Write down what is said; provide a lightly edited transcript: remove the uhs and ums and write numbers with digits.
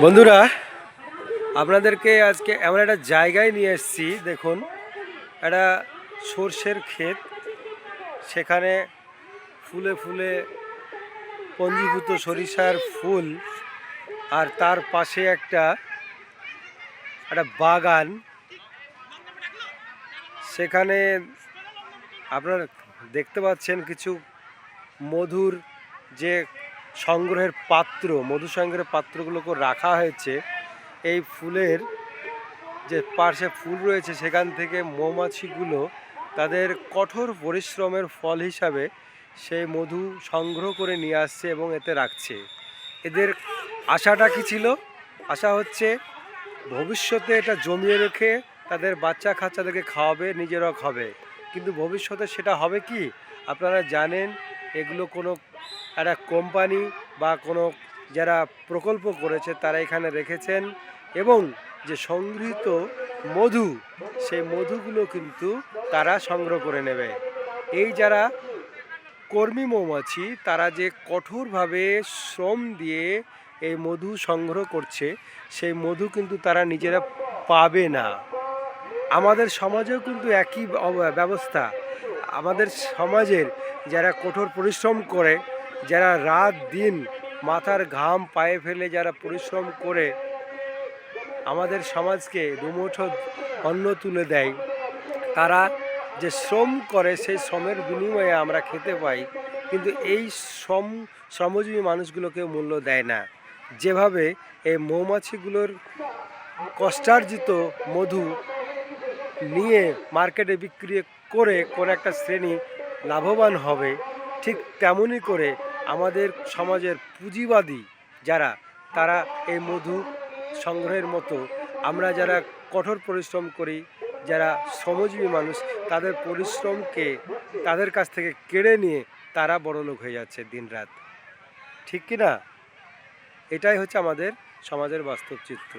বন্ধুরা, আপনাদেরকে আজকে এমন একটা জায়গায় নিয়ে এসেছি। দেখুন, একটা সর্ষের ক্ষেত, সেখানে ফুলে ফুলে পঞ্জীভূত সরিষার ফুল, আর তার পাশে একটা বাগান। সেখানে আপনারা দেখতে পাচ্ছেন কিছু মধুর যে সংগ্রহের পাত্র, মধু সংগ্রহের পাত্রগুলোকে রাখা হয়েছে। এই ফুলের যে পাশে ফুল রয়েছে সেখান থেকে মৌমাছিগুলো তাদের কঠোর পরিশ্রমের ফল হিসাবে সেই মধু সংগ্রহ করে নিয়ে আসছে এবং এতে রাখছে। এদের আশাটা কি ছিল? আশা হচ্ছে ভবিষ্যতে এটা জমিয়ে রেখে তাদের বাচ্চা কাচ্চাদেরকে খাওয়াবে, নিজেরাও খাবে। কিন্তু ভবিষ্যতে সেটা হবে কি? আপনারা জানেন, এগুলো কোনো একটা কোম্পানি বা কোনো যারা প্রকল্প করেছে তারা এখানে রেখেছেন, এবং যে সংগৃহীত মধু, সেই মধুগুলো কিন্তু তারা সংগ্রহ করে নেবে। এই যারা কর্মী মৌমাছি, তারা যে কঠোরভাবে শ্রম দিয়ে এই মধু সংগ্রহ করছে, সেই মধু কিন্তু তারা নিজেরা পাবে না। আমাদের সমাজেও কিন্তু একই ব্যবস্থা। আমাদের সমাজের যারা কঠোর পরিশ্রম করে, যারা রাত দিন মাথার ঘাম পায়ে ফেলে যারা পরিশ্রম করে আমাদের সমাজকে দুমুঠো অন্ন তুলে দেয়, তারা যে শ্রম করে সেই শ্রমের বিনিময়ে আমরা খেতে পাই। কিন্তু এই শ্রমজীবী মানুষগুলোকে মূল্য দেয় না। যেভাবে এই মৌমাছিগুলোর কষ্টার্জিত মধু নিয়ে মার্কেটে বিক্রি করে কোনো একটা শ্রেণী লাভবান হবে, ঠিক তেমনই করে আমাদের সমাজের পুঁজিবাদী যারা, তারা এই মধু সংগ্রহের মতো আমরা যারা কঠোর পরিশ্রম করি, যারা শ্রমজীবী মানুষ, তাদের পরিশ্রমকে তাদের কাছ থেকে কেড়ে নিয়ে তারা বড়লোক হয়ে যাচ্ছে দিনরাত। ঠিক কি না? এটাই হচ্ছে আমাদের সমাজের বাস্তব চিত্র।